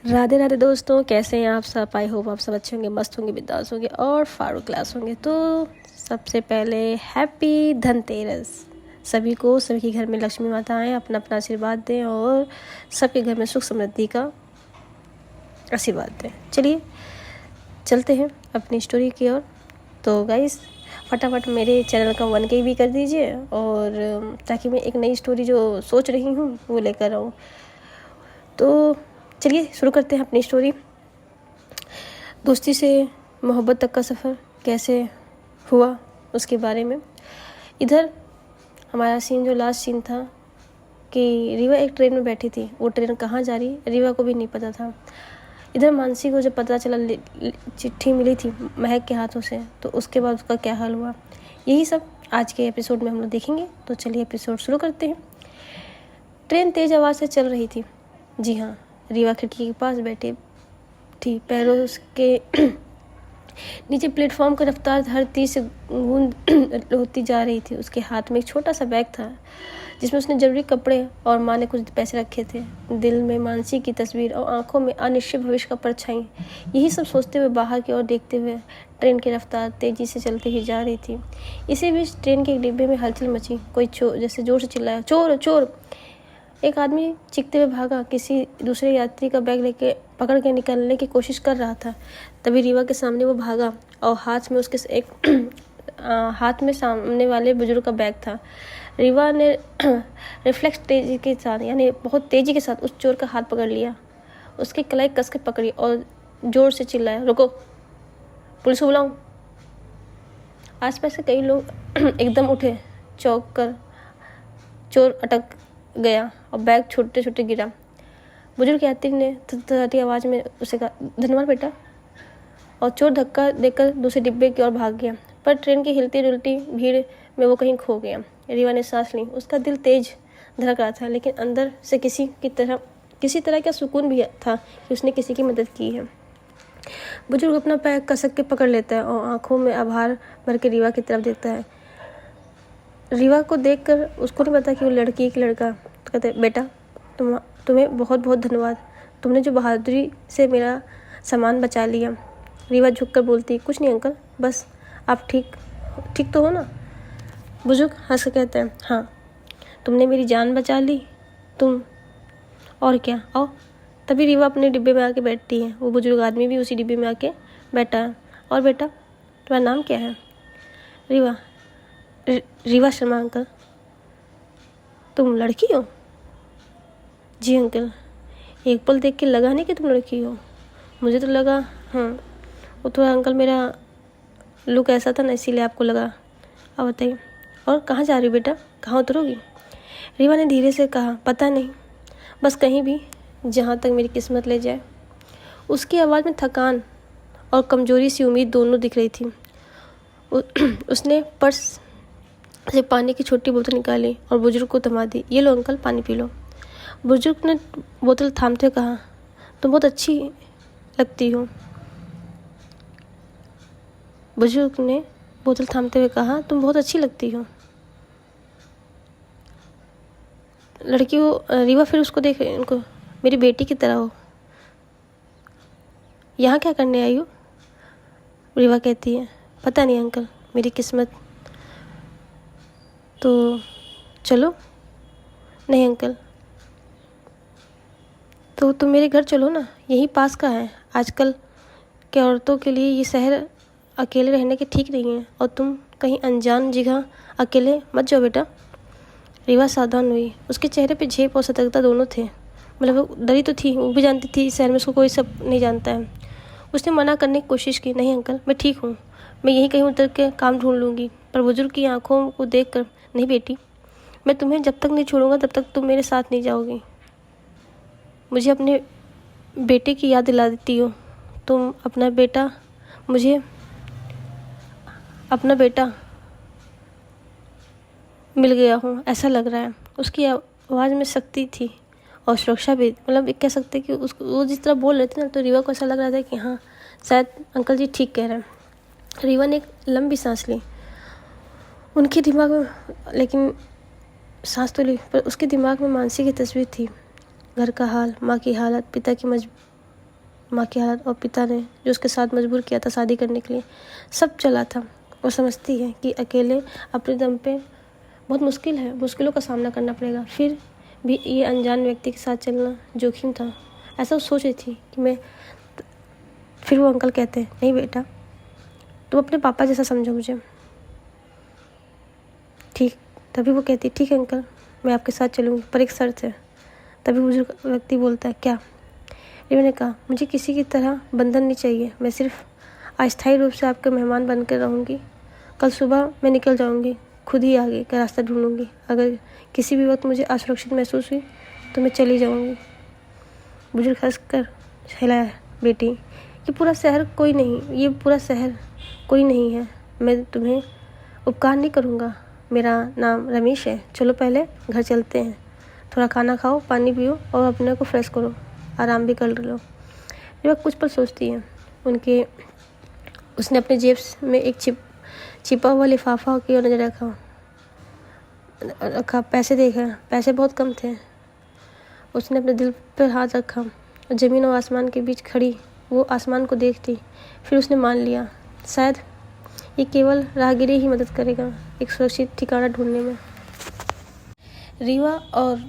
राधे राधे दोस्तों, कैसे हैं आप सब। आई होप आप सब अच्छे होंगे, मस्त होंगे, बिंदास होंगे और फारूक क्लास होंगे। तो सबसे पहले हैप्पी धनतेरस सभी को। सभी के घर में लक्ष्मी माता आएँ, अपना अपना आशीर्वाद दें और सबके घर में सुख समृद्धि का आशीर्वाद दें। चलिए चलते हैं अपनी स्टोरी की ओर। तो गाइस फटाफट मेरे चैनल का 1K भी कर दीजिए, और ताकि मैं एक नई स्टोरी जो सोच रही हूँ वो लेकर आऊँ। तो चलिए शुरू करते हैं अपनी स्टोरी। दोस्ती से मोहब्बत तक का सफ़र कैसे हुआ उसके बारे में। इधर हमारा सीन जो लास्ट सीन था कि रीवा एक ट्रेन में बैठी थी। वो ट्रेन कहाँ जा रही रीवा को भी नहीं पता था। इधर मानसी को जब पता चला चिट्ठी मिली थी महक के हाथों से, तो उसके बाद उसका क्या हाल हुआ, यही सब आज के एपिसोड में हम लोग देखेंगे। तो चलिए एपिसोड शुरू करते हैं। ट्रेन तेज़ आवाज़ से चल रही थी। जी हाँ, रीवा खिड़की के पास बैठी थी। पैरों के नीचे प्लेटफॉर्म की रफ्तार हर तीस से गूंज होती जा रही थी। उसके हाथ में एक छोटा सा बैग था जिसमें उसने जरूरी कपड़े और माँ ने कुछ पैसे रखे थे। दिल में मानसी की तस्वीर और आंखों में अनिश्चित भविष्य का परछाई। यही सब सोचते हुए बाहर की ओर देखते हुए ट्रेन की रफ्तार तेजी से चलती ही जा रही थी। इसी बीच ट्रेन के एक डिब्बे में हलचल मची। कोई चोर जैसे जोर से चिल्लाया, चोर चोर। एक आदमी चीखते हुए भागा, किसी दूसरे यात्री का बैग लेके पकड़ के निकलने की कोशिश कर रहा था। तभी रीवा के सामने वो भागा और हाथ में उसके हाथ में सामने वाले बुजुर्ग का बैग था। रीवा ने रिफ्लेक्स तेजी के साथ, यानी बहुत तेजी के साथ उस चोर का हाथ पकड़ लिया। उसकी कलाई कस के पकड़ी और जोर से चिल्लाया, रुको, पुलिस को बुलाऊं। आसपास के कई लोग एकदम उठे। चौंक कर चोर अटक गया और बैग छोटे छोटे गिरा। बुजुर्ग यात्री ने थरथराती आवाज़ में उसे कहा, धन्यवाद बेटा। और चोर धक्का देकर दूसरे डिब्बे की ओर भाग गया। पर ट्रेन की हिलती डुलती भीड़ में वो कहीं खो गया। रीवा ने सांस ली। उसका दिल तेज धड़क रहा था, लेकिन अंदर से किसी तरह का सुकून भी था कि उसने किसी की मदद की है। बुजुर्ग अपना पैर कसक के पकड़ लेता है और आंखों में आभार भर के रीवा की तरफ देखता है। रीवा को देखकर उसको नहीं पता कि वो लड़की एक लड़का। तो कहते, बेटा तुम्हें बहुत बहुत धन्यवाद। तुमने जो बहादुरी से मेरा सामान बचा लिया। रीवा झुककर बोलती, कुछ नहीं अंकल, बस आप ठीक तो हो ना। बुजुर्ग हंस कर कहते हैं, हाँ, तुमने मेरी जान बचा ली, तुम और क्या, आओ। तभी रीवा अपने डिब्बे में आके बैठती है। वो बुजुर्ग आदमी भी उसी डिब्बे में आके बैठा है। और बेटा तुम्हारा नाम क्या है। रीवा शर्मा अंकल। तुम लड़की हो। जी अंकल। एक पल देख के लगा नहीं कि तुम लड़की हो। मुझे तो लगा, हाँ, वो थोड़ा अंकल मेरा लुक ऐसा था ना, इसीलिए आपको लगा। अब बताइए, और कहाँ जा रही हो बेटा, कहाँ उतरोगी। रीवा ने धीरे से कहा, पता नहीं, बस कहीं भी, जहाँ तक मेरी किस्मत ले जाए। उसकी आवाज़ में थकान और कमजोरी सी उम्मीद दोनों दिख रही थी। उसने पर्स से पानी की छोटी बोतल निकाली और बुजुर्ग को थमा दी। ये लो अंकल, पानी पी लो। बुजुर्ग ने बोतल थामते हुए कहा, तुम बहुत अच्छी लगती हो। बुजुर्ग ने बोतल थामते हुए कहा, तुम बहुत अच्छी लगती हो। लड़की को रीवा फिर उसको देख, उनको, मेरी बेटी की तरह हो। यहाँ क्या करने आई हो। रीवा कहती है, पता नहीं अंकल, मेरी किस्मत। तो चलो। नहीं अंकल, तो तुम मेरे घर चलो ना, यही पास का है। आजकल के औरतों के लिए ये शहर अकेले रहने के ठीक नहीं है, और तुम कहीं अनजान जगह अकेले मत जाओ बेटा। रीवा सावधान हुई। उसके चेहरे पे झेप और सतर्कता दोनों थे। मतलब वो डरी तो थी, वो भी जानती थी इस शहर में उसको कोई सब नहीं जानता है। उसने मना करने की कोशिश की, नहीं अंकल, मैं ठीक हूँ, मैं यहीं कहीं उतर के काम ढूंढ लूँगी। पर बुजुर्ग की आंखों को देख कर, नहीं बेटी, मैं तुम्हें जब तक नहीं छोड़ूंगा तब तक तुम मेरे साथ नहीं जाओगी। मुझे अपने बेटे की याद दिला देती हो तुम। मुझे अपना बेटा मिल गया हूँ ऐसा लग रहा है। उसकी आवाज़ में शक्ति थी और सुरक्षा भी। मतलब कह सकते कि उसको, वो जिस तरह बोल रहे थे ना, तो रीवा को ऐसा लग रहा था कि हाँ, शायद अंकल जी ठीक कह रहे हैं। रीवा ने एक लंबी सांस ली। उनके दिमाग में, लेकिन सांस तो ली, पर उसके दिमाग में मानसी की तस्वीर थी। घर का हाल, माँ की हालत, पिता की माँ की हालत और पिता ने जो उसके साथ मजबूर किया था शादी करने के लिए, सब चला था। वो समझती है कि अकेले अपने दम पे बहुत मुश्किल है, मुश्किलों का सामना करना पड़ेगा, फिर भी ये अनजान व्यक्ति के साथ चलना जोखिम था। ऐसा वो सोच रही थी कि मैं फिर वो अंकल कहते हैं, नहीं बेटा, तुम अपने पापा जैसा समझो मुझे। ठीक, तभी वो कहती, ठीक है अंकल, मैं आपके साथ चलूँगी, पर एक शर्त है। तभी बुजुर्ग व्यक्ति बोलता है, क्या? रिवा ने कहा, मुझे किसी की तरह बंधन नहीं चाहिए, मैं सिर्फ अस्थायी रूप से आपके मेहमान बनकर रहूँगी। कल सुबह मैं निकल जाऊँगी, खुद ही आगे का रास्ता ढूंढूंगी। अगर किसी भी वक्त मुझे असुरक्षित महसूस हुई तो मैं चली जाऊँगी। बुजुर्ग हंसकर हिलाया, बेटी, ये पूरा शहर कोई नहीं है, मैं तुम्हें उपकार नहीं करूँगा। मेरा नाम रमेश है, चलो पहले घर चलते हैं, थोड़ा खाना खाओ, पानी पियो और अपने को फ्रेश करो, आराम भी कर लो। रिवा कुछ पल सोचती है। उसने अपने जेब में एक छिपा हुआ लिफाफा की ओर नजर रखा, पैसे देखा, पैसे बहुत कम थे। उसने अपने दिल पर हाथ रखा और ज़मीन और आसमान के बीच खड़ी वो आसमान को देखती। फिर उसने मान लिया, शायद ये केवल राहगीरी ही मदद करेगा एक सुरक्षित ठिकाना ढूंढने में। रीवा और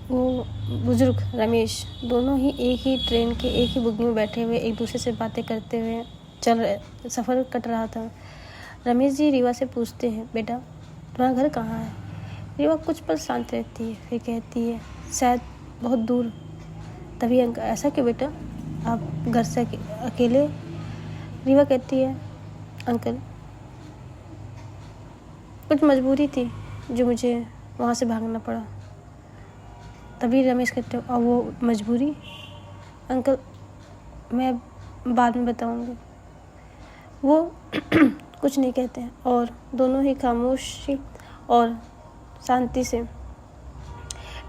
वो बुजुर्ग रमेश दोनों ही एक ही ट्रेन के एक ही बोगी में बैठे हुए एक दूसरे से बातें करते हुए सफ़र कट रहा था। रमेश जी रीवा से पूछते हैं, बेटा तुम्हारा घर कहाँ है? रीवा कुछ पल शांत रहती है, फिर कहती है, शायद बहुत दूर। तभी अंकल, ऐसा क्यों बेटा, आप घर से अकेले? रीवा कहती है, अंकल कुछ मजबूरी थी जो मुझे वहाँ से भागना पड़ा। तभी रमेश कहते हैं, और वो मजबूरी? अंकल मैं बाद में बताऊँगी। वो कुछ नहीं कहते हैं और दोनों ही खामोशी और शांति से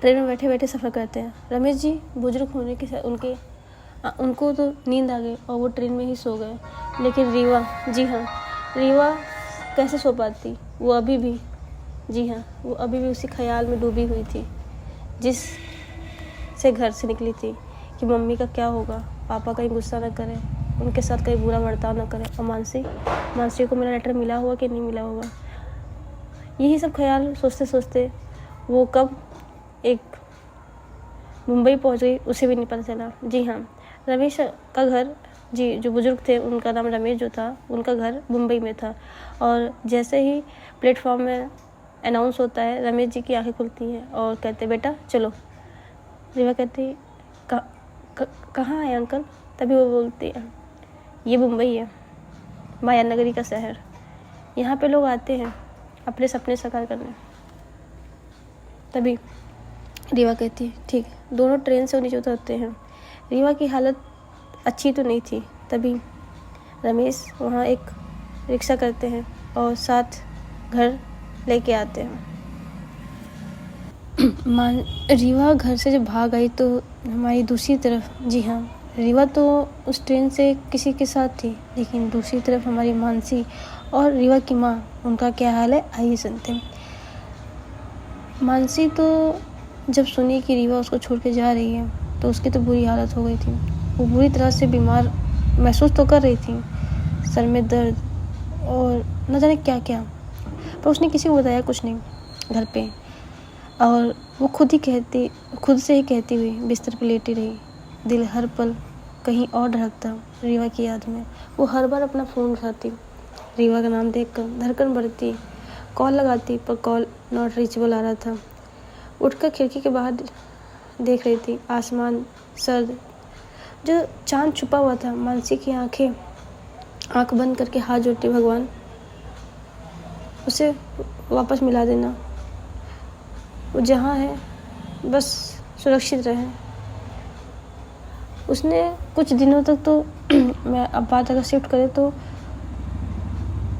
ट्रेन में बैठे बैठे सफ़र करते हैं। रमेश जी बुजुर्ग होने के उनको तो नींद आ गई और वो ट्रेन में ही सो गए। लेकिन रीवा, जी हाँ, रीवा कैसे सो पाती? वो अभी भी उसी ख्याल में डूबी हुई थी जिस से घर से निकली थी कि मम्मी का क्या होगा, पापा कहीं गुस्सा न करें, उनके साथ कहीं बुरा बर्ताव न करें, और मानसी को मेरा लेटर मिला होगा कि नहीं मिला होगा। यही सब ख्याल सोचते सोचते वो कब एक मुंबई पहुंच गई उसे भी नहीं पता चला। जी हाँ, रमेश का घर, जी जो बुजुर्ग थे उनका नाम रमेश जो था, उनका घर मुंबई में था। और जैसे ही प्लेटफॉर्म में अनाउंस होता है, रमेश जी की आंखें खुलती हैं और कहते, बेटा चलो। रीवा कहती, कहाँ है अंकल? तभी वो बोलती है, ये मुंबई है, माया नगरी का शहर, यहाँ पे लोग आते हैं अपने सपने साकार करने। तभी रीवा कहती है, ठीक। दोनों ट्रेन से नीचे उतरते हैं। रीवा की हालत अच्छी तो नहीं थी। तभी रमेश वहाँ एक रिक्शा करते हैं और साथ घर लेके आते हैं। रीवा घर से जब भाग आई तो हमारी दूसरी तरफ, जी हाँ, रीवा तो उस ट्रेन से किसी के साथ थी, लेकिन दूसरी तरफ हमारी मानसी और रीवा की माँ, उनका क्या हाल है आइए सुनते हैं। मानसी तो जब सुनी कि रीवा उसको छोड़ के जा रही है तो उसकी तो बुरी हालत हो गई थी। वो बुरी तरह से बीमार महसूस तो कर रही थी, सर में दर्द और न जाने क्या क्या, पर उसने किसी को बताया कुछ नहीं घर पे। और वो खुद से ही कहती हुई बिस्तर पर लेटी रही। दिल हर पल कहीं और धड़कता रीवा की याद में। वो हर बार अपना फ़ोन उठाती, रीवा का नाम देखकर धड़कन बढ़ती, कॉल लगाती पर कॉल नॉट रीचेबल आ रहा था। उठकर खिड़की के बाहर देख रही थी, आसमान सर्द, जो चांद छुपा हुआ था। मानसी की आंख बंद करके हाथ जोड़ती, भगवान उसे वापस मिला देना, वो जहाँ है बस सुरक्षित रहे। उसने कुछ दिनों तक तो मैं अब बात अगर शिफ्ट करें तो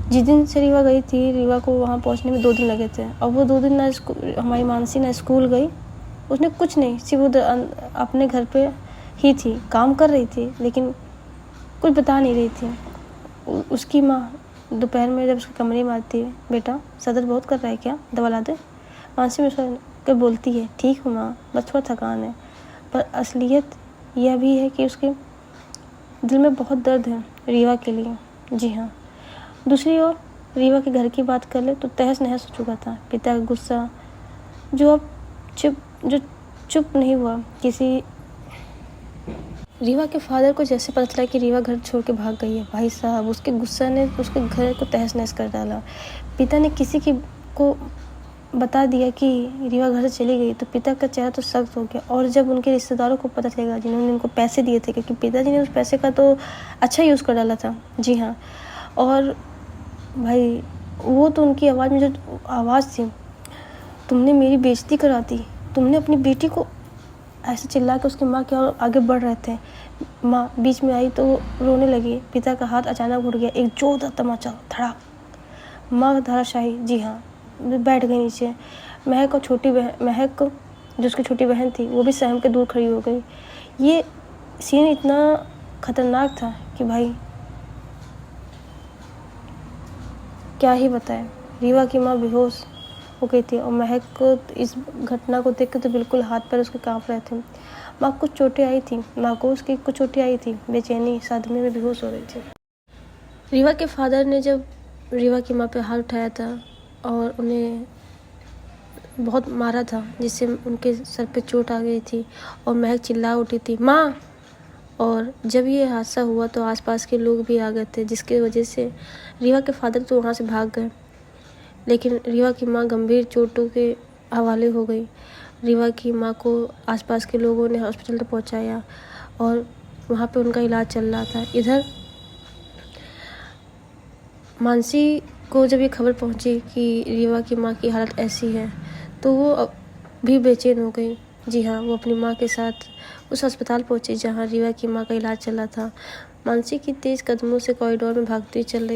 जिस दिन से रीवा गई थी, रीवा को वहाँ पहुँचने में 2 दिन लगे थे। और वो 2 दिन ना हमारी मानसी ना स्कूल गई, उसने कुछ नहीं, सिर्फ वो अपने घर पे ही थी, काम कर रही थी लेकिन कुछ बता नहीं रही थी। उसकी माँ दोपहर में जब उसके कमरे में आती है, बेटा सर दर्द बहुत कर रहा है क्या, दवा ला दे? मानसी मुझसे कर बोलती है, ठीक हूँ माँ, बस थोड़ा थकान है। पर असलियत यह भी है कि उसके दिल में बहुत दर्द है रीवा के लिए। जी हाँ, दूसरी ओर रीवा के घर की बात कर ले तो तहस नहस हो चुका था। पिता का गुस्सा जो अब चुप नहीं हुआ। रीवा के फादर को जैसे पता चला कि रीवा घर छोड़ के भाग गई है, भाई साहब उसके गुस्सा ने उसके घर को तहस नहस कर डाला। पिता ने किसी को बता दिया कि रीवा घर से चली गई तो पिता का चेहरा तो सख्त हो गया। और जब उनके रिश्तेदारों को पता चलेगा जिन्होंने उनको पैसे दिए थे, क्योंकि पिताजी ने उस पैसे का तो अच्छा यूज़ कर डाला था। जी हाँ, और भाई वो तो उनकी आवाज़ में जो आवाज़ थी, तुमने मेरी बेइज्जती करा दी, तुमने अपनी बेटी को, ऐसे चिल्ला के उसकी माँ के और आगे बढ़ रहे थे। माँ बीच में आई तो रोने लगी। पिता का हाथ अचानक उठ गया, एक जोरदार तमाचा, धड़ाक। माँ धराशायी। जी हाँ, बैठ गई नीचे। महक जो उसकी छोटी बहन थी वो भी सहम के दूर खड़ी हो गई। ये सीन इतना खतरनाक था कि भाई क्या ही बताएं। रीवा की माँ बेहोश हो गई थी और महक को इस घटना को देख के तो बिल्कुल हाथ पैर उसके कांप रहे थे। माँ को कुछ चोटें आई थी, बेचैनी सदमे में बेहोश हो रही थी। रीवा के फादर ने जब रीवा की माँ पे हाथ उठाया था और उन्हें बहुत मारा था, जिससे उनके सर पे चोट आ गई थी और महक चिल्ला उठी थी, माँ। और जब ये हादसा हुआ तो आसपास के लोग भी आ गए थे, जिसकी वजह से रीवा के फादर तो वहाँ से भाग गए, लेकिन रीवा की माँ गंभीर चोटों के हवाले हो गई। रीवा की माँ को आसपास के लोगों ने हॉस्पिटल तक पहुँचाया और वहाँ पे उनका इलाज चल रहा था। इधर मानसी को जब ये खबर पहुँची कि रीवा की माँ की हालत ऐसी है तो वो भी बेचैन हो गई। जी हाँ, वो अपनी माँ के साथ उस अस्पताल पहुँची जहाँ रीवा की माँ का इलाज चल रहा था। मानसी की तेज़ कदमों से कॉरिडोर में भागती चल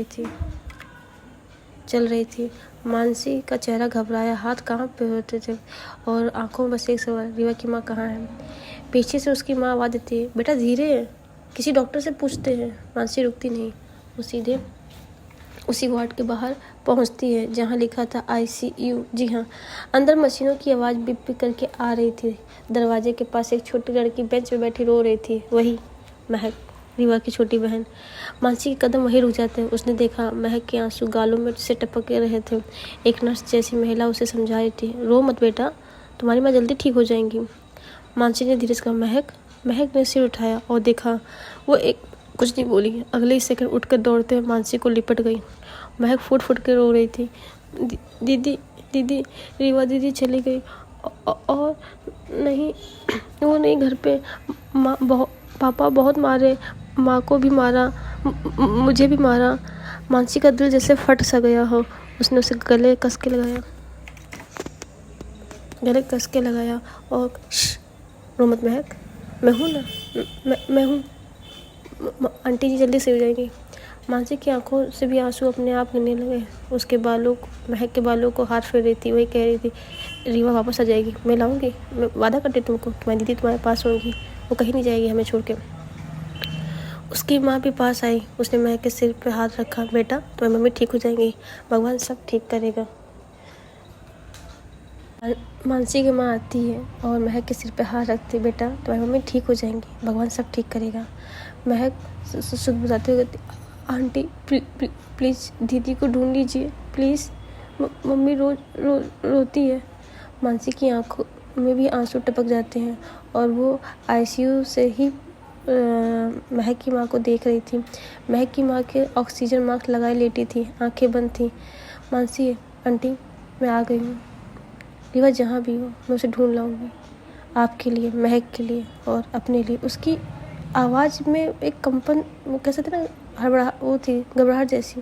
रही थी। मानसी का चेहरा घबराया, हाथ कांप पे होते थे और आंखों में बस एक सवाल, रीवा की माँ कहाँ है। पीछे से उसकी माँ आवाज़ देती है, बेटा धीरे, किसी डॉक्टर से पूछते हैं। मानसी रुकती नहीं, वो सीधे उसी वार्ड के बाहर पहुंचती है जहां लिखा था ICU। जी हाँ, अंदर मशीनों की आवाज़ बिप बिप करके आ रही थी। दरवाजे के पास एक छोटी लड़की बेंच पे बैठी रो रही थी, वही महक, रीवा की छोटी बहन। मानसी के कदम वहीं रुक जाते हैं। उसने देखा महक के आंसू गालों में से टपक रहे थे। एक नर्स जैसी महिला उसे समझा रही थी, रो मत बेटा, तुम्हारी माँ जल्दी ठीक हो जाएंगी। मानसी ने धीरे से कहा, महक ने सिर उठाया और देखा वो कुछ नहीं बोली। अगले ही सेकंड उठकर दौड़ते हुए मानसी को लिपट गई। महक फुट के रो रही थी, दीदी रीवा दीदी चली गई और नहीं, वो नहीं घर पे, पापा बहुत मारे, माँ को भी मारा, मुझे भी मारा। मानसी का दिल जैसे फट सा गया हो। उसने उसे गले कस के लगाया और रो मत महक, मैं हूँ ना, मैं हूँ, आंटी जी जल्दी से हो जाएंगी। मानसी की आंखों से भी आंसू अपने आप गिरने लगे। उसके महक के बालों को हाथ फेर रही थी, वही कह रही थी, रीवा वापस आ जाएगी, मैं लाऊंगी, मैं वादा करती तुमको, तुम्हारी दीदी तुम्हारे पास होगी, वो कहीं नहीं जाएगी हमें छोड़ के। उसकी माँ भी पास आई। उसने महक के सिर पे हाथ रखा, बेटा तुम्हारी मम्मी ठीक हो जाएंगी, भगवान सब ठीक करेगा। मानसी की माँ आती है और महक के सिर पे हाथ रखती, बेटा तुम्हारी मम्मी ठीक हो जाएंगी, भगवान सब ठीक करेगा। महक सुध बुझाते हुए, आंटी प्लीज़ दीदी को ढूंढ लीजिए प्लीज़, मम्मी रोज रोती है। मानसी की आंखों में भी आंसू टपक जाते हैं और वो ICU से ही महक की माँ को देख रही थी। महक की माँ के ऑक्सीजन मास्क लगाए लेटी थी, आंखें बंद थी। मानसी, आंटी मैं आ गई हूँ, रीवा जहाँ भी हो मैं उसे ढूंढ लाऊंगी, आपके लिए, महक के लिए और अपने लिए। उसकी आवाज़ में एक कंपन, कह सकते ना, वो थी घबराहट जैसी,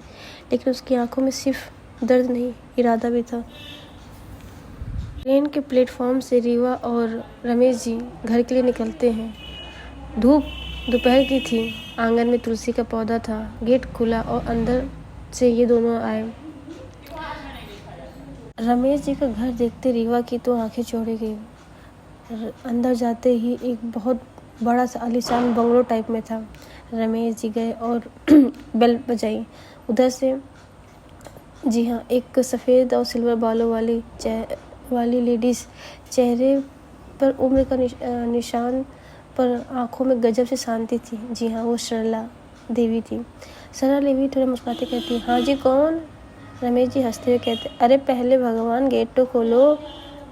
लेकिन उसकी आंखों में सिर्फ दर्द नहीं, इरादा भी था। ट्रेन के प्लेटफॉर्म से रीवा और रमेश जी घर के लिए निकलते हैं। धूप दोपहर की थी। आंगन में तुलसी का पौधा था। गेट खुला और अंदर से ये दोनों आए। रमेश जी का घर देखते रीवा की तो आंखें चौड़ी गई। अंदर जाते ही एक बहुत बड़ा सा आलीशान बंगलो टाइप में था। रमेश जी गए और बेल बजाई। उधर से, जी हाँ, एक सफ़ेद और सिल्वर बालों वाली लेडीज़, चेहरे पर उम्र का निशान पर आंखों में गजब से शांति थी। जी हाँ, वो सरला देवी थी। सरला देवी थोड़ा मुस्कुराते कहती, हाँ जी कौन? रमेश जी हंसते हुए कहते, अरे पहले भगवान गेट तो खोलो,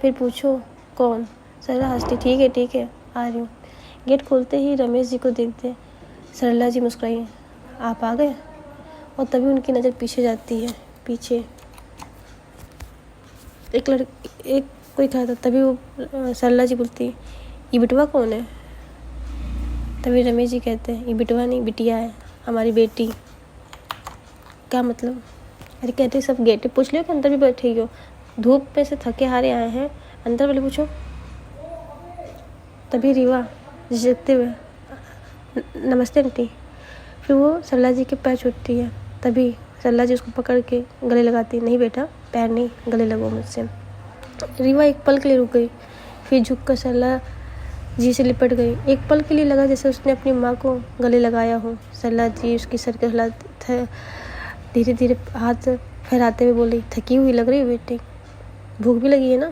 फिर पूछो कौन। सरला हंसती, ठीक है आ रही हूँ। गेट खोलते ही रमेश जी को देखते सरला जी मुस्कुराई, आप आ गए। और तभी उनकी नज़र पीछे जाती है। पीछे एक कोई खड़ा था। तभी वो सरला जी बोलती, ये बिटवा कौन है? तभी रमेश जी कहते हैं, ये बिटवा नहीं बिटिया है, हमारी बेटी। क्या मतलब? अरे कहते सब गेट पूछ लो कि अंदर भी बैठे हो, धूप में से थके हारे आए हैं, अंदर वाले पूछो। तभी रीवा झिझकते हुए, नमस्ते आंटी। फिर वो सरला जी के पैर छूटती है। तभी सरला जी उसको पकड़ के गले लगाती, नहीं बेटा पैर नहीं, गले लगो मुझसे। रीवा एक पल के लिए रुक गई, फिर झुककर सरला जी से लिपट गई। एक पल के लिए लगा जैसे उसने अपनी माँ को गले लगाया हो। सरला जी उसकी सर के हिलाते, धीरे धीरे हाथ फहराते हुए बोली, थकी हुई लग रही है बेटी, भूख भी लगी है ना?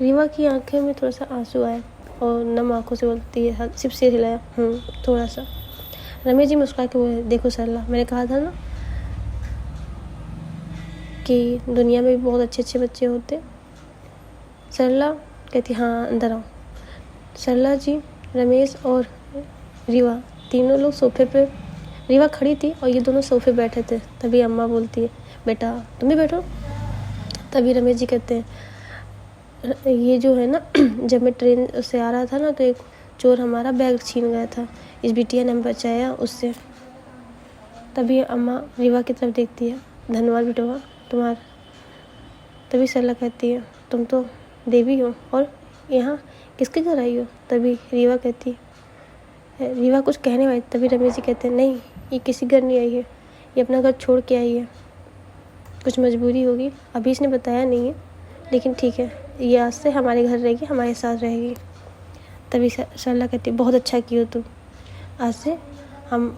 रीवा की आंखें में थोड़ा सा आंसू आए और नम आंखों से बोलती है, सिर्फ सिर हिलाया, थोड़ा सा। रमेश जी मुस्कुरा के बोले, देखो सरला, मैंने कहा था ना कि दुनिया में भी बहुत अच्छे अच्छे बच्चे होते। सरला कहती, हाँ अंदर आओ। सरला जी, रमेश और रीवा तीनों लोग सोफे पे, रीवा खड़ी थी और ये दोनों सोफे बैठे थे। तभी अम्मा बोलती है, बेटा तुम भी बैठो। तभी रमेश जी कहते हैं, ये जो है ना जब मैं ट्रेन से आ रहा था ना तो एक चोर हमारा बैग छीन गया था, इस बिटिया ने हमें बचाया उससे। तभी अम्मा रीवा की तरफ देखती है, धन्यवाद बेटवा तुम्हारा। तभी सरला कहती है, तुम तो देवी हो और यहाँ किसके घर आई हो? तभी रीवा कहती है, रीवा कुछ कहने वाली, तभी रमेश जी कहते हैं, नहीं ये किसी घर नहीं आई है, ये अपना घर छोड़ के आई है, कुछ मजबूरी होगी, अभी इसने बताया नहीं है, लेकिन ठीक है, ये आज से हमारे घर रहेगी, हमारे साथ रहेगी। तभी सरला कहती है, बहुत अच्छा की हो तुम, आज से हम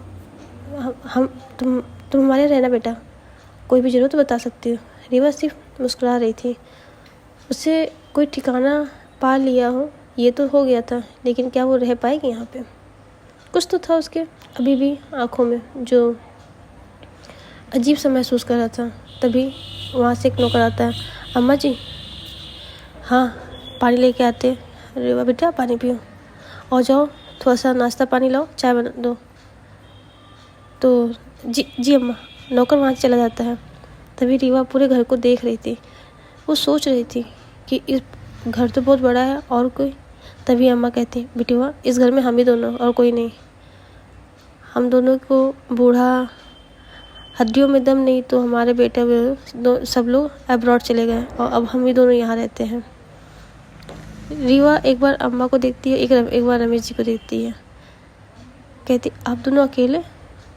तुम हमारे रहना बेटा, कोई भी ज़रूरत तो बता सकती हो। रीवा सिर्फ मुस्कुरा रही थी। उससे कोई ठिकाना पा लिया हो ये तो हो गया था, लेकिन क्या वो रह पाएगी यहाँ पे? कुछ तो था उसके अभी भी आँखों में जो अजीब सा महसूस कर रहा था। तभी वहाँ से एक नौकर आता है, अम्मा जी। हाँ पानी लेके आते। रीवा बेटा पानी पियो और जाओ थोड़ा सा नाश्ता पानी लाओ, चाय बना दो। तो जी अम्मा। नौकर वहाँ चला जाता है। तभी रीवा पूरे घर को देख रही थी। वो सोच रही थी कि इस घर तो बहुत बड़ा है और कोई। तभी अम्मा कहती, बेटिया इस घर में हम ही दोनों और कोई नहीं। हम दोनों को बूढ़ा, हड्डियों में दम नहीं तो हमारे बेटे सब लोग अब्रॉड चले गए और अब हम ही दोनों यहाँ रहते हैं। रीवा एक बार अम्मा को देखती है, एक बार रमेश जी को देखती है। कहती, आप दोनों अकेले?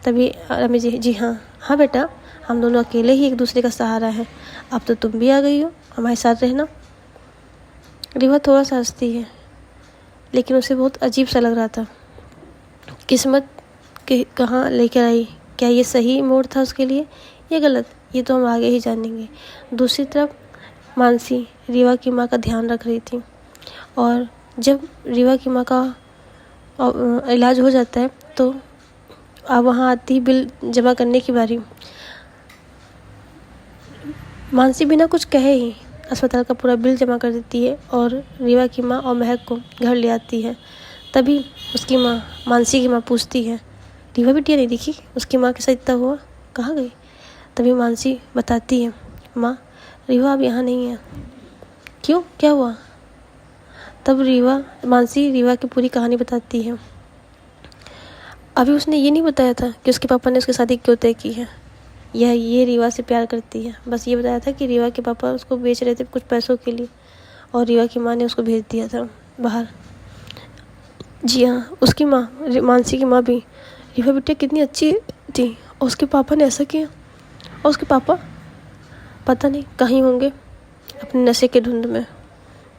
तभी रमेश जी, जी हाँ बेटा, हम दोनों अकेले ही एक दूसरे का सहारा है। अब तो तुम भी आ गई हो, हमारे साथ रहना। रीवा थोड़ा सा हंसती है, लेकिन उसे बहुत अजीब सा लग रहा था। किस्मत के कहाँ लेकर आई, क्या ये सही मोड़ था उसके लिए या गलत, ये तो हम आगे ही जानेंगे। दूसरी तरफ मानसी रीवा की माँ का ध्यान रख रही थी और जब रीवा की माँ का इलाज हो जाता है तो अब वहाँ आती बिल जमा करने की बारी। मानसी बिना कुछ कहे ही अस्पताल का पूरा बिल जमा कर देती है और रीवा की माँ और महक को घर ले आती है। तभी उसकी माँ, मानसी की माँ पूछती है, रीवा बिटिया नहीं दिखी, उसकी माँ के साथ इतना हुआ, कहाँ गई? तभी मानसी बताती है, माँ रीवा अब यहाँ नहीं है। क्यों, क्या हुआ? तब मानसी रीवा की पूरी कहानी बताती है। अभी उसने ये नहीं बताया था कि उसके पापा ने उसकी शादी क्यों तय की है, ये रीवा से प्यार करती है। बस ये बताया था कि रीवा के पापा उसको बेच रहे थे कुछ पैसों के लिए और रीवा की माँ ने उसको भेज दिया था बाहर। जी हाँ, उसकी माँ, मानसी की माँ भी, रीवा बिटिया कितनी अच्छी थी और उसके पापा ने ऐसा किया। और उसके पापा पता नहीं कहीं होंगे अपने नशे के धुंध में,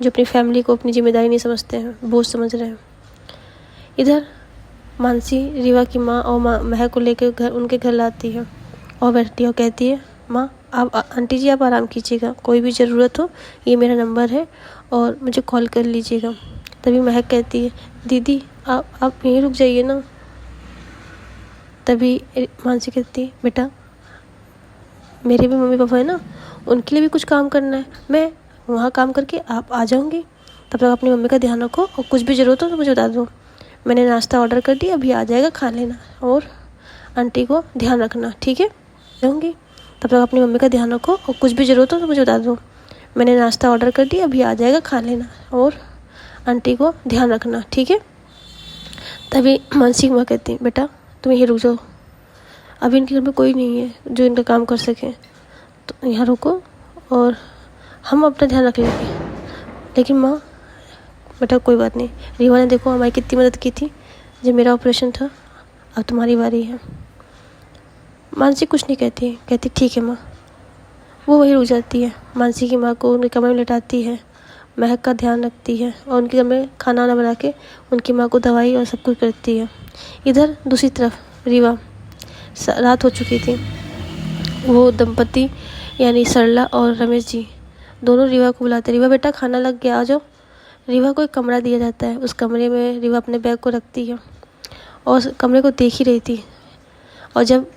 जो अपनी फैमिली को अपनी जिम्मेदारी नहीं समझते हैं, बोझ समझ रहे हैं। इधर मानसी रीवा की माँ और महक को लेकर उनके घर लाती है और बैठती है और कहती है, माँ आप आंटी जी आप आराम कीजिएगा, कोई भी ज़रूरत हो ये मेरा नंबर है और मुझे कॉल कर लीजिएगा। तभी महक कहती है, दीदी आप यहीं रुक जाइए ना। तभी मानसी कहती, बेटा मेरे भी मम्मी पापा है ना, उनके लिए भी कुछ काम करना है, मैं वहाँ काम करके आप आ जाऊँगी। तब तक अपनी मम्मी का ध्यान रखो और कुछ भी ज़रूरत हो तो मुझे बता दो। मैंने नाश्ता ऑर्डर कर दिया, अभी आ जाएगा, खा लेना और आंटी को ध्यान रखना, ठीक है? जाऊँगी। तब तक अपनी मम्मी का ध्यान रखो और कुछ भी ज़रूरत हो तो मुझे बता दो। मैंने नाश्ता ऑर्डर कर दिया, अभी आ जाएगा, खा लेना और आंटी को ध्यान रखना, ठीक है? तभी मानसी माँ कहती, बेटा तुम यहीं रुक जाओ, अभी इनके घर में कोई नहीं है जो इनका काम कर सके, तो यहाँ रुको और हम अपना ध्यान रख लेंगे। लेकिन माँ, बेटा कोई बात नहीं, रीवा ने देखो हमारी कितनी मदद की थी जब मेरा ऑपरेशन था, अब तुम्हारी बारी है। मानसी कुछ नहीं कहती, कहती ठीक है माँ। वो वहीं रुक जाती है, मानसी की माँ को उनके कमरे में लेटाती है, महक का ध्यान रखती है और उनके कमरे में खाना वाना बना के उनकी माँ को दवाई और सब कुछ करती है। इधर दूसरी तरफ रीवा, रात हो चुकी थी। वो दंपति यानी सरला और रमेश जी दोनों रीवा को बुलाते, रीवा बेटा खाना लग गया, आ जाओ। रीवा को एक कमरा दिया जाता है, उस कमरे में रीवा अपने बैग को रखती है और कमरे को देख ही रही थी। और जब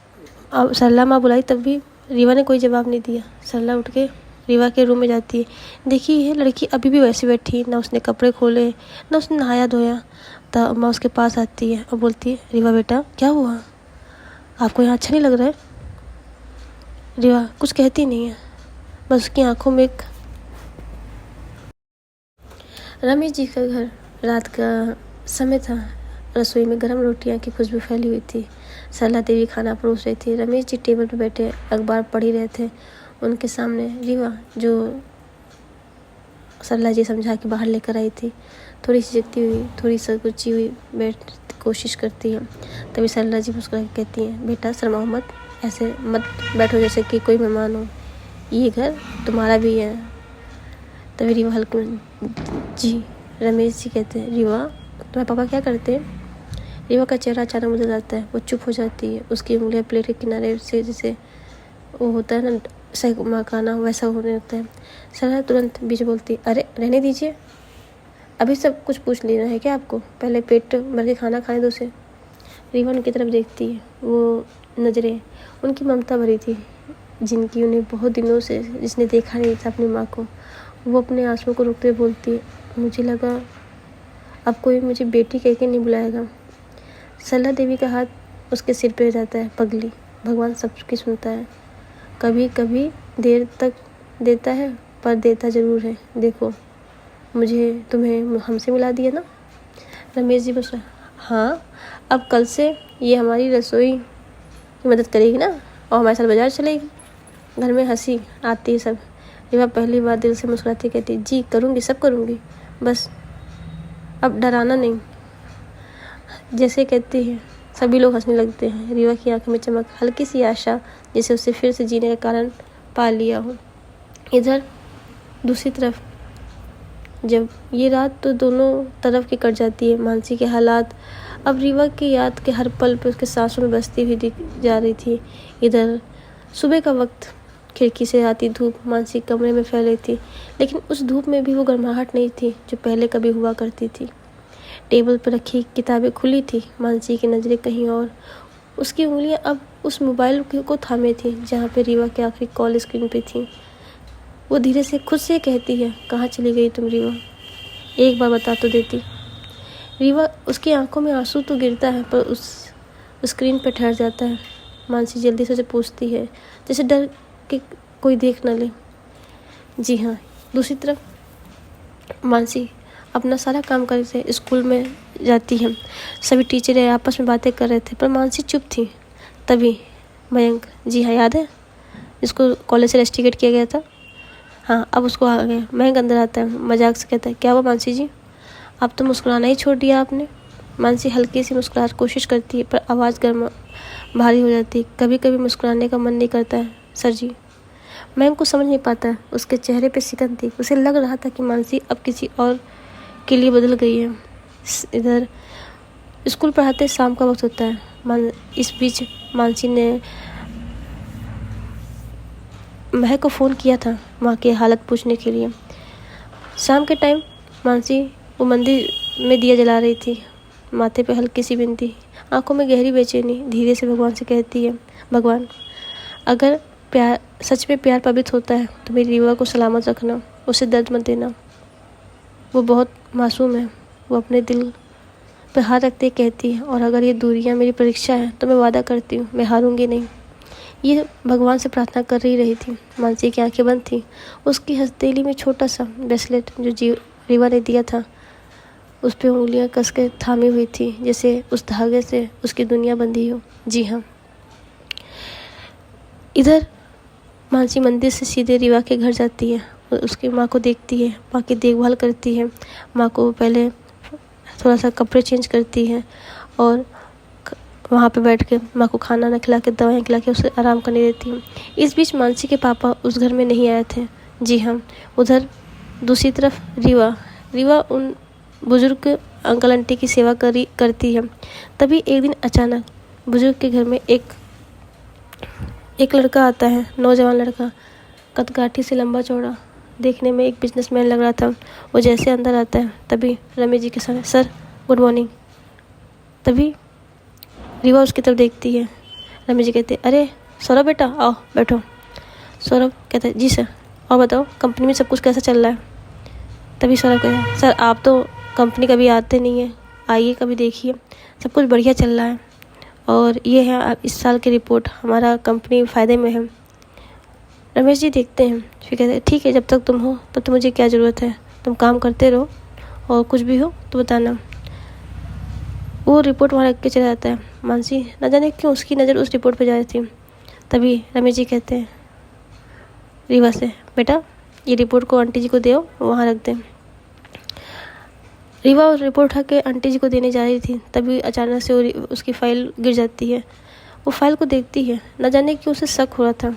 सरला माँ बुलाई तब भी रीवा ने कोई जवाब नहीं दिया। सरला उठ के रीवा के रूम में जाती है, देखी ये लड़की अभी भी वैसी बैठी, ना उसने कपड़े खोले ना उसने नहाया धोया। तब अम्मा उसके पास आती है और बोलती है, रीवा बेटा क्या हुआ, आपको यहाँ अच्छा नहीं लग रहा है? रीवा कुछ कहती नहीं है, बस उसकी आंखों में एक। रमेश जी का घर, रात का समय था, रसोई में गरम रोटियां की खुशबू फैली हुई थी। सरला देवी खाना परोस रही थी, रमेश जी टेबल पर बैठे अखबार पढ़ ही रहे थे। उनके सामने रीवा, जो सरला जी समझा के बाहर लेकर आई थी, थोड़ी सी जगती हुई, थोड़ी संकुची हुई बैठ कोशिश करती है। तभी सरला जी मुस्कुरा के कहती हैं, बेटा शर्माओ मत, ऐसे मत बैठो जैसे कि कोई मेहमान हो, ये घर तुम्हारा भी है। तभी रीवा हल्के जी। रमेश जी कहते हैं, रीवा तुम्हारे पापा क्या करते हैं? रीवा का चेहरा अचानक बदल जाता है, वो चुप हो जाती है, उसकी उंगलियां प्लेट के किनारे से जैसे वो होता है ना सही मकाना, वैसा होने लगता है। सरला तुरंत बीच बोलती, अरे रहने दीजिए, अभी सब कुछ पूछ लेना है क्या आपको, पहले पेट भर के खाना खाने दो उसे। रीवा उनकी तरफ देखती है, वो नज़रें उनकी ममता भरी थी, जिनकी उन्हें बहुत दिनों से जिसने देखा नहीं था अपनी माँ को। वो अपने आंसुओं को रोकते हुए बोलती है, मुझे लगा अब कोई मुझे बेटी कह के नहीं बुलाएगा। सरला देवी का हाथ उसके सिर पे जाता है, पगली, भगवान सबकी सुनता है, कभी कभी देर तक देता है पर देता ज़रूर है, देखो मुझे तुम्हें हमसे मिला दिया ना। रमेश जी बस, हाँ अब कल से ये हमारी रसोई की मदद करेगी ना और हमारे साथ बाजार चलेगी। घर में हंसी आती है सब। रीवा पहली बार दिल से मुस्कुराती कहती, जी करूँगी, सब करूँगी, बस अब डराना नहीं। जैसे कहती है सभी लोग हंसने लगते हैं। रीवा की आंखों में चमक, हल्की सी आशा, जैसे उसे फिर से जीने का कारण पा लिया हो। इधर दूसरी तरफ जब ये रात तो दोनों तरफ की कट जाती है। मानसी के हालात अब रीवा की याद के हर पल पे उसके सांसों में बसती हुई दिख जा रही थी। इधर सुबह का वक्त, खिड़की से आती धूप मानसी कमरे में फैल रही थी, लेकिन उस धूप में भी वो गर्माहट नहीं थी जो पहले कभी हुआ करती थी। टेबल पर रखी किताबें खुली थी, मानसी की नज़रें कहीं और, उसकी उंगलियां अब उस मोबाइल को थामे थी जहाँ पे रीवा की आखिरी कॉल स्क्रीन पे थी। वो धीरे से खुद से कहती है, कहाँ चली गई तुम रीवा, एक बार बता तो देती। रीवा, उसकी आंखों में आंसू तो गिरता है पर उस स्क्रीन पर ठहर जाता है। मानसी जल्दी से उसे पूछती है, जैसे डर कि कोई देख न ले। जी हाँ। दूसरी तरफ मानसी अपना सारा काम कर रहे थे, स्कूल में जाती है, सभी टीचरें आपस में बातें कर रहे थे पर मानसी चुप थी। तभी मयंक, जी हाँ याद है, इसको कॉलेज से रेस्टिकेट किया गया था, हाँ अब उसको आ गया। मयंक अंदर आता है, मजाक से कहता है, क्या हुआ मानसी जी, अब तो मुस्कुराना ही छोड़ दिया आपने। मानसी हल्की सी मुस्कुराने की कोशिश करती है पर आवाज़ गर्म भारी हो जाती है। कभी कभी मुस्कुराने का मन नहीं करता है सर जी। मयंक को समझ नहीं पाता है, उसके चेहरे पे सिकन थी, उसे लग रहा था कि मानसी अब किसी और के लिए बदल गई है। इधर स्कूल पढ़ाते शाम का वक्त होता है। इस बीच मानसी ने महक को फ़ोन किया था माँ की हालत पूछने के लिए। शाम के टाइम मानसी वो मंदिर में दिया जला रही थी। माथे पे हल्की सी बिंदी, आंखों में गहरी बेचैनी, धीरे से भगवान से कहती है, भगवान अगर प्यार सच में प्यार पवित्र होता है तो मेरी रीवा को सलामत रखना, उसे दर्द मत देना। वो बहुत मासूम है। वो अपने दिल पे हाथ रखते कहती है, और अगर ये दूरियां मेरी परीक्षा है तो मैं वादा करती हूँ मैं हारूंगी नहीं। ये भगवान से प्रार्थना कर ही रही थी। मानसी की आंखें बंद थी। उसकी हथेली में छोटा सा ब्रेसलेट जो रीवा ने दिया था, उस पर उंगलियां कस के थामी हुई थी, जैसे उस धागे से उसकी दुनिया बंधी हो। जी हाँ। इधर मानसी मंदिर से सीधे रीवा के घर जाती है, उसकी माँ को देखती है, माँ की देखभाल करती है, माँ को पहले थोड़ा सा कपड़े चेंज करती है और वहाँ पे बैठ के माँ को खाना न खिला के, दवाएं खिला के उसे आराम करने देती है। इस बीच मानसी के पापा उस घर में नहीं आए थे। जी हाँ। उधर दूसरी तरफ रीवा उन बुजुर्ग अंकल आंटी की सेवा करती है। तभी एक दिन अचानक बुजुर्ग के घर में एक लड़का आता है, नौजवान लड़का, कदकाठी से लंबा चौड़ा, देखने में एक बिजनेसमैन लग रहा था। वो जैसे अंदर आता है तभी रमेश जी के सामने, सर गुड मॉर्निंग। तभी रीवा उसकी तरफ देखती है। रमेश जी कहते, अरे सौरभ बेटा आओ बैठो। सौरभ कहता है, जी सर, और बताओ कंपनी में सब कुछ कैसा चल रहा है। तभी सौरभ कहता, सर आप तो कंपनी कभी आते नहीं हैं, आइए कभी देखिए, सब कुछ बढ़िया चल रहा है, और ये है इस साल की रिपोर्ट, हमारा कंपनी फ़ायदे में है। रमेश जी देखते हैं, फिर कहते हैं, ठीक है, जब तक तुम हो तब तो मुझे क्या ज़रूरत है, तुम काम करते रहो और कुछ भी हो तो बताना। वो रिपोर्ट वहाँ रख के चला जाता है। मानसी न जाने क्यों उसकी नज़र उस रिपोर्ट पर जा रही थी। तभी रमेश जी कहते हैं रीवा से, बेटा ये रिपोर्ट को आंटी जी को दो, वहाँ रख दें। रीवा उस रिपोर्ट उठा के आंटी जी को देने जा रही थी, तभी अचानक से उसकी फ़ाइल गिर जाती है। वो फाइल को देखती है, न जाने क्यों उसे शक हो रहा था।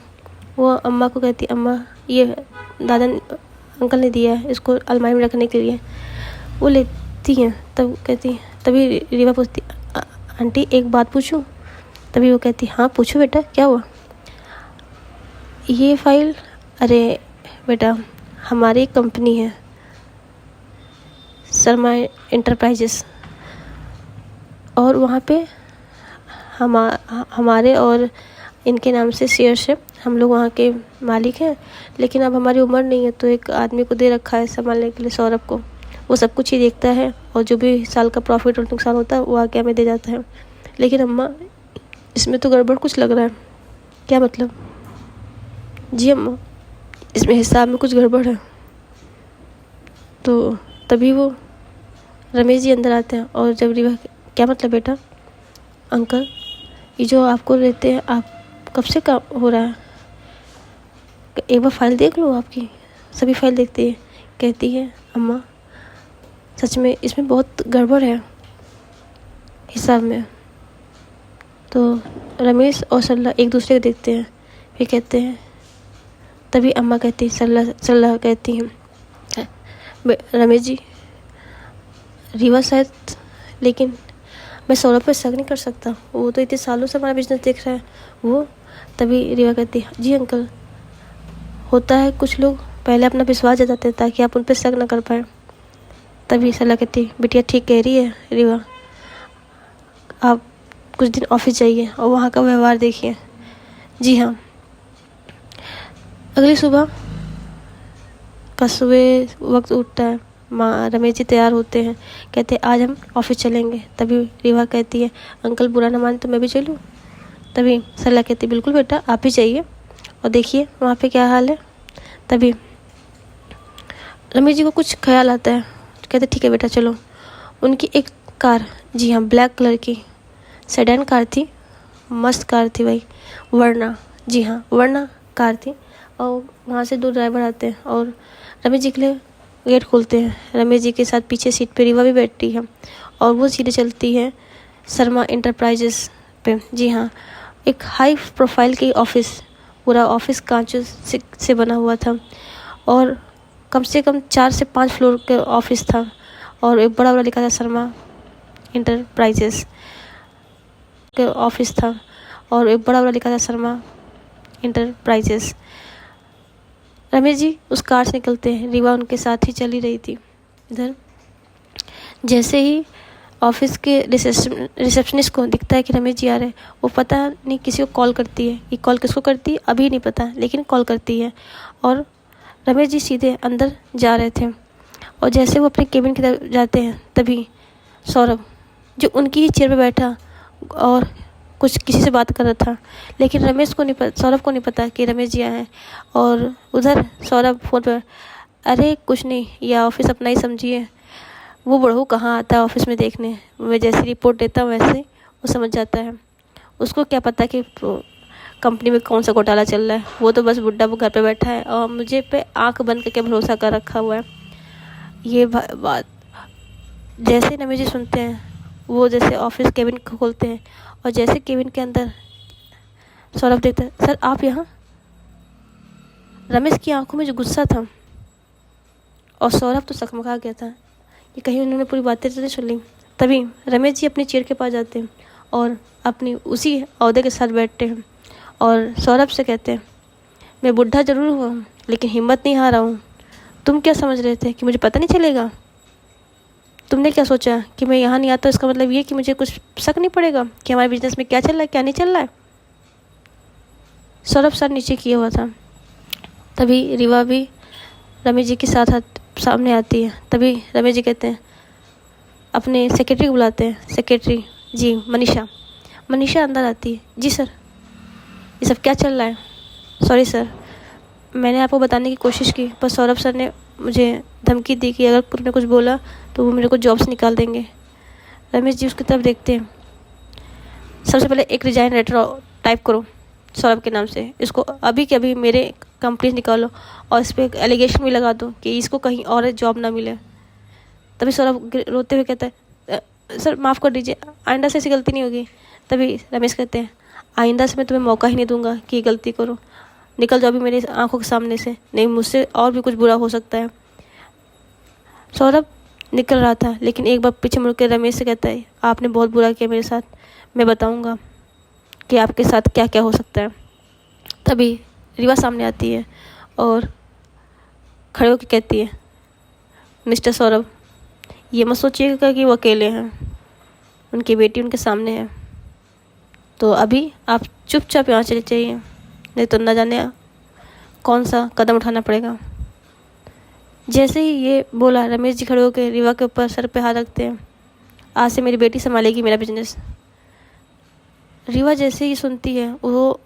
वो अम्मा को कहती, अम्मा ये दादा अंकल ने दिया है, इसको अलमारी में रखने के लिए। वो लेती हैं, तब कहती, तभी रीवा पूछती, आंटी एक बात पूछूं। तभी वो कहती, हाँ पूछो बेटा, क्या हुआ। ये फाइल, अरे बेटा हमारी कंपनी है शर्मा इंटरप्राइजेस, और वहाँ पे हमारे और इनके नाम से शेयर्स है, हम लोग वहाँ के मालिक हैं, लेकिन अब हमारी उम्र नहीं है तो एक आदमी को दे रखा है संभालने के लिए, सौरभ को। वो सब कुछ ही देखता है और जो भी साल का प्रॉफिट और नुकसान होता है वो आके हमें दे जाता है। लेकिन अम्मा इसमें तो गड़बड़ कुछ लग रहा है। क्या मतलब। जी अम्मा इसमें हिसाब में कुछ गड़बड़ है। तो तभी वो रमेश जी अंदर आते हैं और जब रीवा, क्या मतलब बेटा। अंकल ये जो आपको देते हैं, आप कब से काम हो रहा है, एक बार फाइल देख लो। आपकी सभी फाइल देखती है, कहती है अम्मा सच में इसमें बहुत गड़बड़ है हिसाब में। तो रमेश और सरला एक दूसरे को देखते हैं, फिर कहते हैं, तभी अम्मा कहती, सरला कहती हैं, रमेश जी रीवा शायद, लेकिन मैं सौरभ पर शक नहीं कर सकता, वो तो इतने सालों से हमारा बिजनेस देख रहा है वो। तभी रीवा कहती है, जी अंकल होता है, कुछ लोग पहले अपना विश्वास जताते हैं ताकि आप उन पर शक ना कर पाए। तभी सरला कहती, बिटिया ठीक कह रही है रीवा, आप कुछ दिन ऑफिस जाइए और वहाँ का व्यवहार देखिए। जी हाँ। अगली सुबह वक्त उठता है, माँ रमेश जी तैयार होते हैं, कहते आज हम ऑफिस चलेंगे। तभी रीवा कहती है, अंकल बुरा ना माने तो मैं भी चलूँ। तभी सरला कहती, बिल्कुल बेटा आप ही जाइए और देखिए वहाँ पे क्या हाल है। तभी रमेश जी को कुछ ख्याल आता है, कहते ठीक है बेटा चलो। उनकी एक कार, जी हाँ ब्लैक कलर की सेडान कार थी, मस्त कार थी भाई, वर्ना, जी हाँ वर्ना कार थी। और वहाँ से दो ड्राइवर आते हैं और रमेश जी के लिए गेट खोलते हैं। रमेश जी के साथ पीछे सीट पे रीवा भी बैठती है और वो सीधे चलती है शर्मा इंटरप्राइजेस पे। जी हाँ, एक हाई प्रोफाइल की ऑफिस, पूरा ऑफिस कांचों से बना हुआ था और कम से कम 4 से 5 फ्लोर के ऑफिस था और एक बड़ा लिखा था शर्मा इंटरप्राइजेस के ऑफिस था और एक बड़ा लिखा था शर्मा इंटरप्राइजेस। रमेश जी उस कार से निकलते हैं, रीवा उनके साथ ही चली रही थी। इधर जैसे ही ऑफिस के रिसेप्शनिस्ट को दिखता है कि रमेश जी आ रहे हैं। वो पता नहीं किसी को कॉल करती है। ये कॉल किसको करती है अभी नहीं पता, लेकिन कॉल करती है। और रमेश जी सीधे अंदर जा रहे थे और जैसे वो अपने केबिन की तरफ जाते हैं तभी सौरभ, जो उनकी ही चेयर पे बैठा और कुछ किसी से बात कर रहा था, लेकिन सौरभ को नहीं पता कि रमेश जी आए हैं। और उधर सौरभ फ़ोन पर, अरे कुछ नहीं, यह ऑफिस अपना ही समझिए, वो बड़हू कहाँ आता है ऑफिस में देखने, मैं जैसी रिपोर्ट देता हूँ वैसे वो समझ जाता है। उसको क्या पता कि कंपनी में कौन सा घोटाला चल रहा है। वो तो बस बुड्ढा वो घर पे बैठा है और मुझे पे आंख बंद करके भरोसा कर रखा हुआ है। ये बात जैसे रमेश जी सुनते हैं, वो जैसे ऑफिस केबिन खोलते हैं और जैसे केबिन के अंदर सौरभ देखता है, सर आप यहाँ। रमेश की आंखों में जो गुस्सा था, और सौरभ तो सकमका गया था कि कहीं उन्होंने पूरी बातें तो नहीं सुन ली। तभी रमेश जी अपनी चेयर के पास जाते हैं और अपनी उसी ओहदे के साथ बैठते हैं और सौरभ से कहते हैं, मैं बुढ़ा ज़रूर हुआ हूँ लेकिन हिम्मत नहीं हारा हूँ। तुम क्या समझ रहे थे कि मुझे पता नहीं चलेगा? तुमने क्या सोचा कि मैं यहाँ नहीं आता इसका मतलब ये कि मुझे कुछ शक नहीं पड़ेगा कि हमारे बिजनेस में क्या चल रहा है क्या नहीं चल रहा है? सौरभ सर नीचे किया हुआ था। तभी रीवा भी रमेश जी के साथ सामने आती है। तभी रमेश जी कहते हैं, अपने सेक्रेटरी को बुलाते हैं। सेक्रेटरी जी मनीषा अंदर आती है। जी सर, ये सब क्या चल रहा है? सॉरी सर, मैंने आपको बताने की कोशिश की पर सौरभ सर ने मुझे धमकी दी कि अगर तुमने कुछ बोला तो वो मेरे को जॉब से निकाल देंगे। रमेश जी उसकी तरफ देखते हैं। सबसे पहले एक रिजाइन लेटर टाइप करो सौरभ के नाम से, इसको अभी के अभी मेरे कंपनी से निकालो और इस पर एक एलिगेशन भी लगा दो कि इसको कहीं और जॉब ना मिले। तभी सौरभ रोते हुए कहता है, सर माफ़ कर दीजिए, आइंदा से ऐसी गलती नहीं होगी। तभी रमेश कहते हैं, आइंदा से मैं तुम्हें मौका ही नहीं दूंगा कि ये गलती करो, निकल जाओ अभी मेरी आंखों के सामने से, नहीं मुझसे और भी कुछ बुरा हो सकता है। सौरभ निकल रहा था लेकिन एक बार पीछे मुड़ के रमेश से कहता है, आपने बहुत बुरा किया मेरे साथ, मैं बताऊंगा कि आपके साथ क्या क्या हो सकता है। तभी रीवा सामने आती है और खड़े होकर कहती है, मिस्टर सौरभ, ये मत सोचिएगा कि वो अकेले हैं, उनकी बेटी उनके सामने है, तो अभी आप चुपचाप यहाँ चले जाइए, नहीं तो न जाने कौन सा कदम उठाना पड़ेगा। जैसे ही ये बोला, रमेश जी खड़े होकर रीवा के ऊपर सर पे हाथ रखते हैं, आज से मेरी बेटी संभालेगी मेरा बिजनेस। रीवा जैसे ही सुनती है वो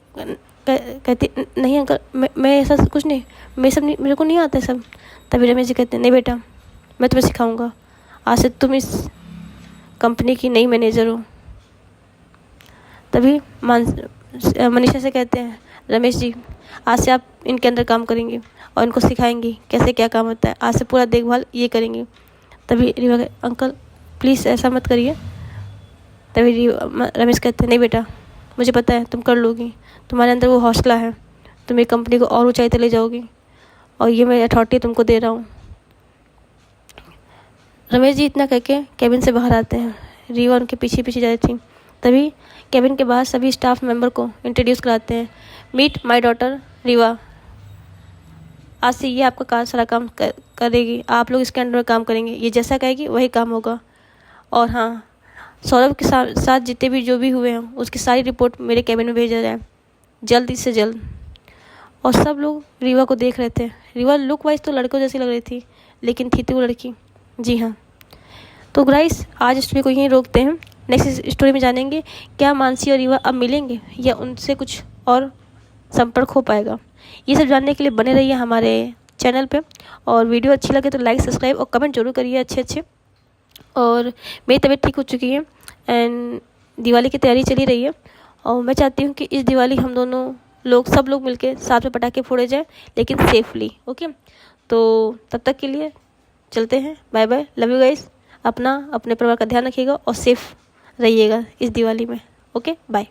कहती, नहीं अंकल, मैं ऐसा कुछ नहीं, मेरे को नहीं आता है सब। तभी रमेश जी कहते हैं, नहीं बेटा, मैं तुम्हें सिखाऊंगा, आज से तुम इस कंपनी की नई मैनेजर हो। तभी मनीषा से कहते हैं, रमेश जी आज से आप इनके अंदर काम करेंगे और इनको सिखाएंगी कैसे क्या काम होता है, आज से पूरा देखभाल ये करेंगे। तभी रीवा अंकल प्लीज़ ऐसा मत करिए। तभी रमेश कहते हैं, नहीं बेटा, मुझे पता है तुम कर लोगी, तुम्हारे अंदर वो हौसला है, तुम ये कंपनी को और ऊंचाई तक ले जाओगी और ये मैं अथॉरिटी तुमको दे रहा हूँ। रमेश जी इतना कहके केबिन से बाहर आते हैं। रीवा उनके पीछे पीछे जा रही थी। तभी केबिन के बाहर सभी स्टाफ मेंबर को इंट्रोड्यूस कराते हैं, मीट माय डॉटर रीवा, आज से ये आपका सारा काम करेगी, आप लोग इसके अंडर में काम करेंगे, ये जैसा कहेगी वही काम होगा। और हाँ, सौरभ के साथ जितने भी जो भी हुए हैं उसकी सारी रिपोर्ट मेरे कैबिन में भेजा जाए जल्दी से जल्द। और सब लोग रीवा को देख रहे थे। रीवा लुक वाइज तो लड़कों जैसी लग रही थी लेकिन थी तो वो लड़की। जी हाँ, तो गाइस आज स्टोरी को यहीं रोकते हैं। नेक्स्ट स्टोरी में जानेंगे क्या मानसी और रीवा अब मिलेंगे या उनसे कुछ और संपर्क हो पाएगा। ये सब जानने के लिए बने रहिए हमारे चैनल पे, और वीडियो अच्छी लगे तो लाइक सब्सक्राइब और कमेंट जरूर करिए अच्छे। और मेरी तबीयत ठीक हो चुकी है एंड दिवाली की तैयारी चली रही है और मैं चाहती हूँ कि इस दिवाली हम दोनों लोग सब लोग मिलके साथ में पटाखे फोड़े जाए, लेकिन सेफली। ओके, तो तब तक के लिए चलते हैं, bye bye, love you guys. अपने परिवार का ध्यान रखिएगा और सेफ रहिएगा इस दिवाली में। Okay, bye.